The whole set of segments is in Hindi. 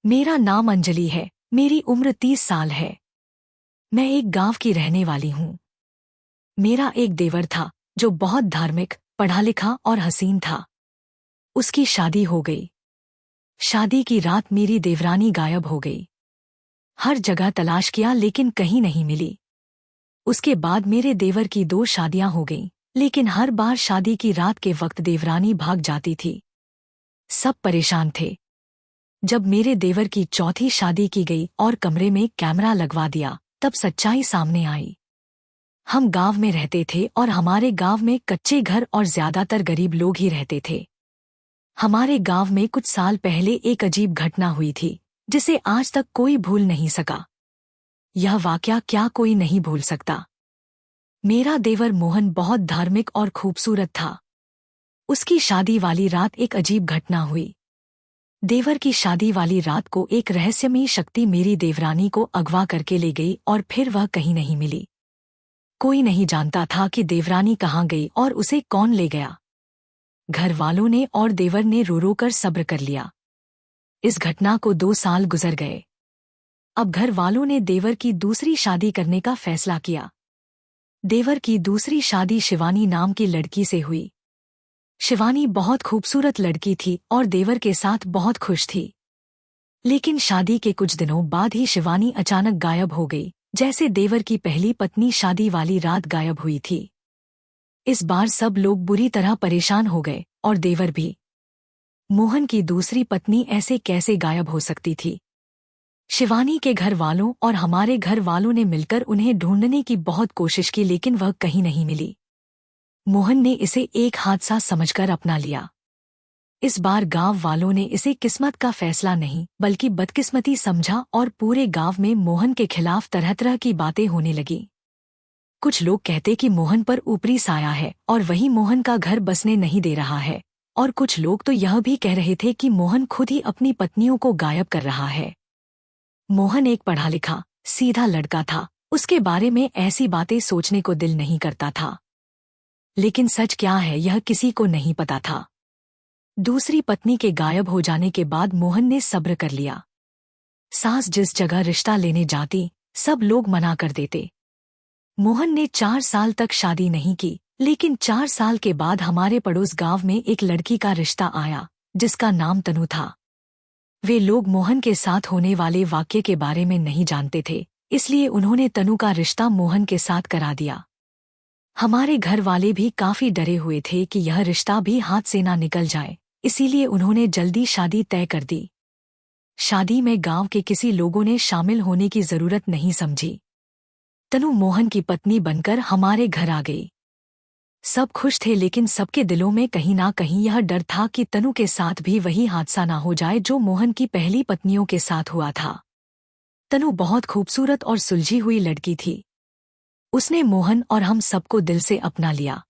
मेरा नाम अंजलि है। मेरी उम्र 30 साल है। मैं एक गांव की रहने वाली हूँ। मेरा एक देवर था जो बहुत धार्मिक, पढ़ा लिखा और हसीन था। उसकी शादी हो गई। शादी की रात मेरी देवरानी गायब हो गई। हर जगह तलाश किया लेकिन कहीं नहीं मिली। उसके बाद मेरे देवर की 2 शादियां हो गईं, लेकिन हर बार शादी की रात के वक्त देवरानी भाग जाती थी। सब परेशान थे। जब मेरे देवर की चौथी शादी की गई और कमरे में कैमरा लगवा दिया, तब सच्चाई सामने आई। हम गांव में रहते थे और हमारे गांव में कच्चे घर और ज्यादातर गरीब लोग ही रहते थे। हमारे गांव में कुछ साल पहले एक अजीब घटना हुई थी जिसे आज तक कोई भूल नहीं सका। यह वाकया क्या कोई नहीं भूल सकता। मेरा देवर मोहन बहुत धार्मिक और खूबसूरत था। उसकी शादी वाली रात एक अजीब घटना हुई। देवर की शादी वाली रात को एक रहस्यमयी शक्ति मेरी देवरानी को अगवा करके ले गई और फिर वह कहीं नहीं मिली। कोई नहीं जानता था कि देवरानी कहाँ गई और उसे कौन ले गया। घर वालों ने और देवर ने रो रो कर सब्र कर लिया। इस घटना को 2 साल गुजर गए। अब घर वालों ने देवर की दूसरी शादी करने का फैसला किया। देवर की दूसरी शादी शिवानी नाम की लड़की से हुई। शिवानी बहुत खूबसूरत लड़की थी और देवर के साथ बहुत खुश थी। लेकिन शादी के कुछ दिनों बाद ही शिवानी अचानक गायब हो गई, जैसे देवर की पहली पत्नी शादी वाली रात गायब हुई थी। इस बार सब लोग बुरी तरह परेशान हो गए और देवर भी। मोहन की दूसरी पत्नी ऐसे कैसे गायब हो सकती थी? शिवानी के घर वालों और हमारे घर वालों ने मिलकर उन्हें ढूंढने की बहुत कोशिश की, लेकिन वह कहीं नहीं मिली। मोहन ने इसे एक हादसा समझकर अपना लिया। इस बार गांव वालों ने इसे किस्मत का फैसला नहीं बल्कि बदकिस्मती समझा और पूरे गांव में मोहन के खिलाफ तरह तरह की बातें होने लगी। कुछ लोग कहते कि मोहन पर ऊपरी साया है और वही मोहन का घर बसने नहीं दे रहा है, और कुछ लोग तो यह भी कह रहे थे कि मोहन खुद ही अपनी पत्नियों को गायब कर रहा है। मोहन एक पढ़ा लिखा, सीधा लड़का था। उसके बारे में ऐसी बातें सोचने को दिल नहीं करता था। लेकिन सच क्या है यह किसी को नहीं पता था। दूसरी पत्नी के गायब हो जाने के बाद मोहन ने सब्र कर लिया। सास जिस जगह रिश्ता लेने जाती, सब लोग मना कर देते। मोहन ने 4 साल तक शादी नहीं की, लेकिन 4 साल के बाद हमारे पड़ोस गांव में एक लड़की का रिश्ता आया जिसका नाम तनु था। वे लोग मोहन के साथ होने वाले वाक्य के बारे में नहीं जानते थे, इसलिए उन्होंने तनु का रिश्ता मोहन के साथ करा दिया। हमारे घर वाले भी काफी डरे हुए थे कि यह रिश्ता भी हाथ से ना निकल जाए, इसीलिए उन्होंने जल्दी शादी तय कर दी। शादी में गांव के किसी लोगों ने शामिल होने की जरूरत नहीं समझी। तनु मोहन की पत्नी बनकर हमारे घर आ गई। सब खुश थे, लेकिन सबके दिलों में कहीं ना कहीं यह डर था कि तनु के साथ भी वही हादसा ना हो जाए जो मोहन की पहली पत्नियों के साथ हुआ था। तनु बहुत खूबसूरत और सुलझी हुई लड़की थी। उसने मोहन और हम सबको दिल से अपना लिया।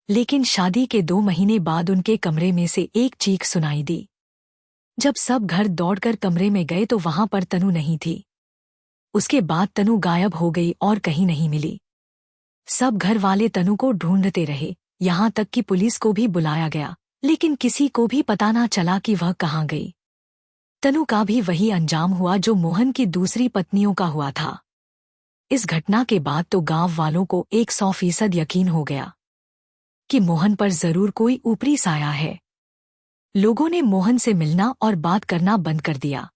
लेकिन शादी के 2 महीने बाद उनके कमरे में से एक चीख सुनाई दी। जब सब घर दौड़कर कमरे में गए तो वहां पर तनु नहीं थी। उसके बाद तनु गायब हो गई और कहीं नहीं मिली। सब घर वाले तनु को ढूंढते रहे, यहाँ तक कि पुलिस को भी बुलाया गया, लेकिन किसी को भी पता ना चला कि वह कहाँ गई। तनु का भी वही अंजाम हुआ जो मोहन की दूसरी पत्नियों का हुआ था। इस घटना के बाद तो गांव वालों को 100% यकीन हो गया कि मोहन पर जरूर कोई ऊपरी साया है। लोगों ने मोहन से मिलना और बात करना बंद कर दिया।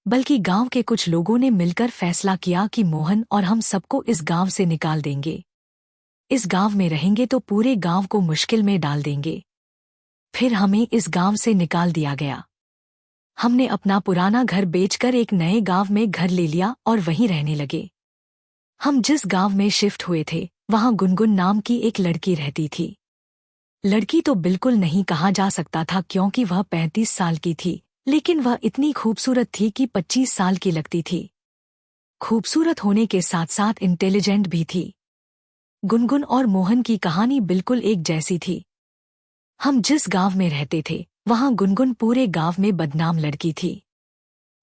बल्कि गांव के कुछ लोगों ने मिलकर फैसला किया कि मोहन और हम सबको इस गांव से निकाल देंगे। इस गांव में रहेंगे तो पूरे गांव को मुश्किल में डाल देंगे। फिर हमें इस गांव से निकाल दिया गया। हमने अपना पुराना घर बेचकर एक नए गांव में घर ले लिया और वहीं रहने लगे। हम जिस गांव में शिफ्ट हुए थे वहां गुनगुन नाम की एक लड़की रहती थी। लड़की तो बिल्कुल नहीं कहा जा सकता था क्योंकि वह 35 साल की थी, लेकिन वह इतनी खूबसूरत थी कि 25 साल की लगती थी। खूबसूरत होने के साथ साथ इंटेलिजेंट भी थी। गुनगुन और मोहन की कहानी बिल्कुल एक जैसी थी। हम जिस गांव में रहते थे वहां गुनगुन पूरे गांव में बदनाम लड़की थी।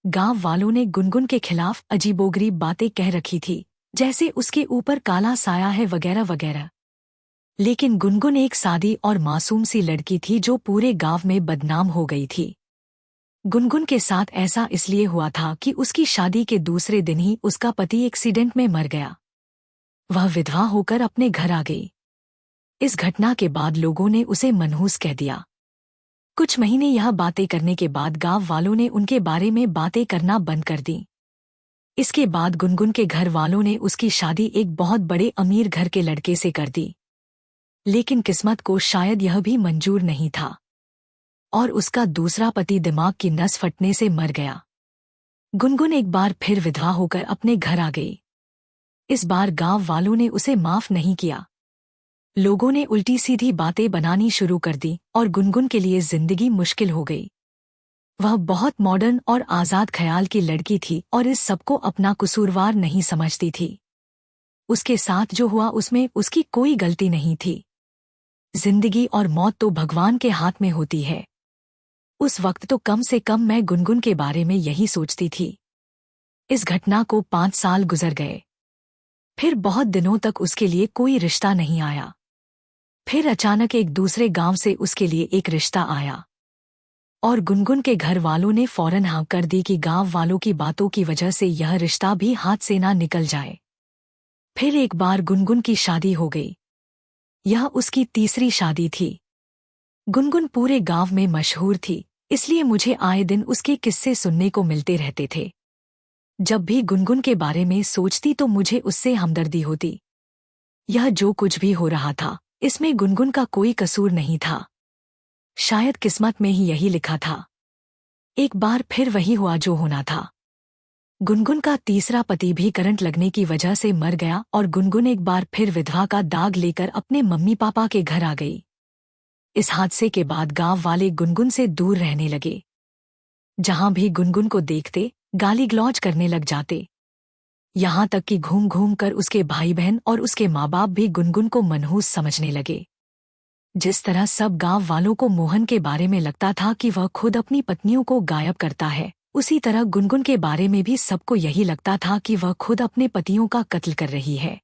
गांव वालों ने गुनगुन के खिलाफ अजीबोगरीब बातें कह रखी थी, जैसे उसके ऊपर काला साया है वगैरह वगैरह। लेकिन गुनगुन एक सादी और मासूम सी लड़की थी जो पूरे गांव में बदनाम हो गई थी। गुनगुन के साथ ऐसा इसलिए हुआ था कि उसकी शादी के दूसरे दिन ही उसका पति एक्सीडेंट में मर गया। वह विधवा होकर अपने घर आ गई। इस घटना के बाद लोगों ने उसे मनहूस कह दिया। कुछ महीने यह बातें करने के बाद गांव वालों ने उनके बारे में बातें करना बंद कर दी। इसके बाद गुनगुन के घर वालों ने उसकी शादी एक बहुत बड़े अमीर घर के लड़के से कर दी। लेकिन किस्मत को शायद यह भी मंजूर नहीं था और उसका दूसरा पति दिमाग की नस फटने से मर गया। गुनगुन एक बार फिर विधवा होकर अपने घर आ गई। इस बार गांव वालों ने उसे माफ नहीं किया। लोगों ने उल्टी सीधी बातें बनानी शुरू कर दी और गुनगुन के लिए जिंदगी मुश्किल हो गई। वह बहुत मॉडर्न और आजाद ख्याल की लड़की थी और इस सबको अपना कसूरवार नहीं समझती थी। उसके साथ जो हुआ उसमें उसकी कोई गलती नहीं थी। जिंदगी और मौत तो भगवान के हाथ में होती है। उस वक्त तो कम से कम मैं गुनगुन के बारे में यही सोचती थी। इस घटना को 5 साल गुजर गए। फिर बहुत दिनों तक उसके लिए कोई रिश्ता नहीं आया। फिर अचानक एक दूसरे गांव से उसके लिए एक रिश्ता आया और गुनगुन के घर वालों ने फौरन हाँ कर दी कि गांव वालों की बातों की वजह से यह रिश्ता भी हाथ से ना निकल जाए। फिर एक बार गुनगुन की शादी हो गई। यह उसकी तीसरी शादी थी। गुनगुन पूरे गांव में मशहूर थी, इसलिए मुझे आए दिन उसके किस्से सुनने को मिलते रहते थे। जब भी गुनगुन के बारे में सोचती तो मुझे उससे हमदर्दी होती। यह जो कुछ भी हो रहा था इसमें गुनगुन का कोई कसूर नहीं था। शायद किस्मत में ही यही लिखा था। एक बार फिर वही हुआ जो होना था। गुनगुन का तीसरा पति भी करंट लगने की वजह से मर गया और गुनगुन एक बार फिर विधवा का दाग लेकर अपने मम्मी पापा के घर आ गई। इस हादसे के बाद गांव वाले गुनगुन से दूर रहने लगे। जहां भी गुनगुन को देखते गाली गलौज करने लग जाते। यहां तक कि घूम घूम कर उसके भाई बहन और उसके माँ बाप भी गुनगुन को मनहूस समझने लगे। जिस तरह सब गांव वालों को मोहन के बारे में लगता था कि वह खुद अपनी पत्नियों को गायब करता है, उसी तरह गुनगुन के बारे में भी सबको यही लगता था कि वह खुद अपने पतियों का कत्ल कर रही है।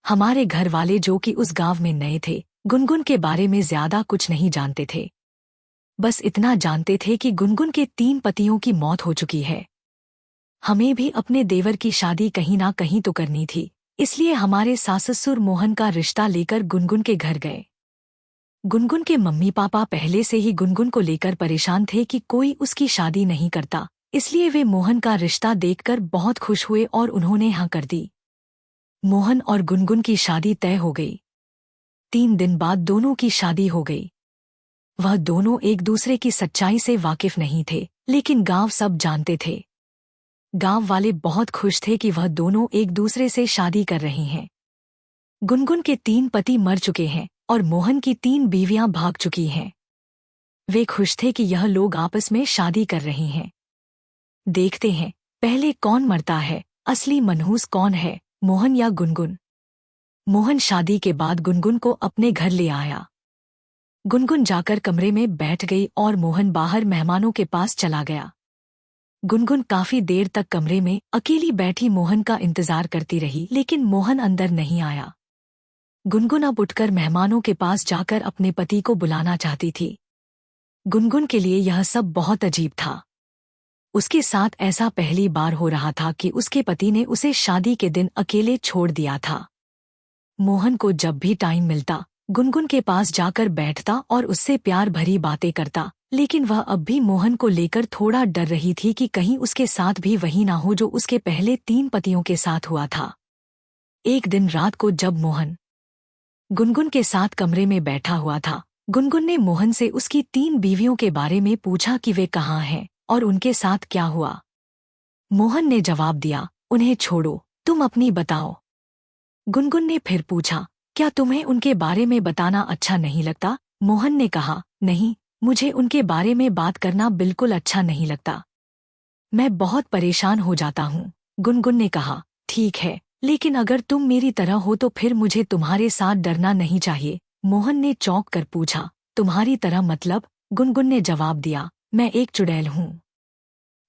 हमारे घर वाले जो कि उस गांव में नए थे, गुनगुन के बारे में ज्यादा कुछ नहीं जानते थे। बस इतना जानते थे कि गुनगुन के 3 पतियों की मौत हो चुकी है। हमें भी अपने देवर की शादी कहीं ना कहीं तो करनी थी, इसलिए हमारे सास ससुर मोहन का रिश्ता लेकर गुनगुन के घर गए। गुनगुन के मम्मी पापा पहले से ही गुनगुन को लेकर परेशान थे कि कोई उसकी शादी नहीं करता, इसलिए वे मोहन का रिश्ता देखकर बहुत खुश हुए और उन्होंने हाँ कर दी। मोहन और गुनगुन की शादी तय हो गई। 3 दिन बाद दोनों की शादी हो गई। वह दोनों एक दूसरे की सच्चाई से वाकिफ नहीं थे, लेकिन गांव सब जानते थे। गांव वाले बहुत खुश थे कि वह दोनों एक दूसरे से शादी कर रही हैं। गुनगुन के 3 पति मर चुके हैं और मोहन की 3 बीवियां भाग चुकी हैं। वे खुश थे कि यह लोग आपस में शादी कर रही हैं। देखते हैं पहले कौन मरता है, असली मनहूस कौन है, मोहन या गुनगुन। मोहन शादी के बाद गुनगुन को अपने घर ले आया। गुनगुन जाकर कमरे में बैठ गई और मोहन बाहर मेहमानों के पास चला गया। गुनगुन काफी देर तक कमरे में अकेली बैठी मोहन का इंतजार करती रही, लेकिन मोहन अंदर नहीं आया। गुनगुन अब उठकर मेहमानों के पास जाकर अपने पति को बुलाना चाहती थी। गुनगुन के लिए यह सब बहुत अजीब था। उसके साथ ऐसा पहली बार हो रहा था कि उसके पति ने उसे शादी के दिन अकेले छोड़ दिया था। मोहन को जब भी टाइम मिलता गुनगुन के पास जाकर बैठता और उससे प्यार भरी बातें करता, लेकिन वह अब भी मोहन को लेकर थोड़ा डर रही थी कि कहीं उसके साथ भी वही ना हो जो उसके पहले 3 पतियों के साथ हुआ था। एक दिन रात को जब मोहन गुनगुन के साथ कमरे में बैठा हुआ था, गुनगुन ने मोहन से उसकी 3 बीवियों के बारे में पूछा कि वे कहाँ हैं और उनके साथ क्या हुआ। मोहन ने जवाब दिया, उन्हें छोड़ो, तुम अपनी बताओ। गुनगुन ने फिर पूछा, क्या तुम्हें उनके बारे में बताना अच्छा नहीं लगता? मोहन ने कहा, नहीं, मुझे उनके बारे में बात करना बिल्कुल अच्छा नहीं लगता। मैं बहुत परेशान हो जाता हूँ। गुनगुन ने कहा, ठीक है, लेकिन अगर तुम मेरी तरह हो तो फिर मुझे तुम्हारे साथ डरना नहीं चाहिए। मोहन ने चौंक कर पूछा, तुम्हारी तरह मतलब? गुनगुन ने जवाब दिया, मैं एक चुड़ैल हूँ।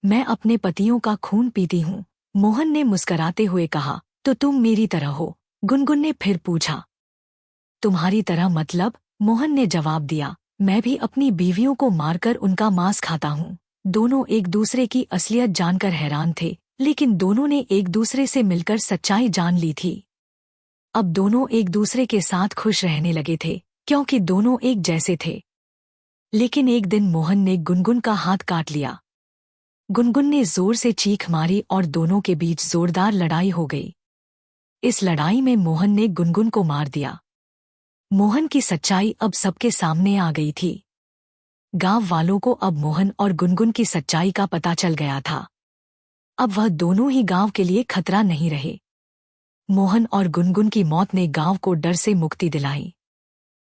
मैं अपने पतियों का खून पीती हूँ। मोहन ने मुस्कराते हुए कहा, तो तुम मेरी तरह हो? गुनगुन ने फिर पूछा, तुम्हारी तरह मतलब? मोहन ने जवाब दिया, मैं भी अपनी बीवियों को मारकर उनका मांस खाता हूँ। दोनों एक दूसरे की असलियत जानकर हैरान थे, लेकिन दोनों ने एक दूसरे से मिलकर सच्चाई जान ली थी। अब दोनों एक दूसरे के साथ खुश रहने लगे थे, क्योंकि दोनों एक जैसे थे। लेकिन एक दिन मोहन ने गुनगुन का हाथ काट लिया। गुनगुन ने जोर से चीख मारी और दोनों के बीच जोरदार लड़ाई हो गई। इस लड़ाई में मोहन ने गुनगुन को मार दिया। मोहन की सच्चाई अब सबके सामने आ गई थी। गांव वालों को अब मोहन और गुनगुन की सच्चाई का पता चल गया था। अब वह दोनों ही गांव के लिए खतरा नहीं रहे। मोहन और गुनगुन की मौत ने गांव को डर से मुक्ति दिलाई।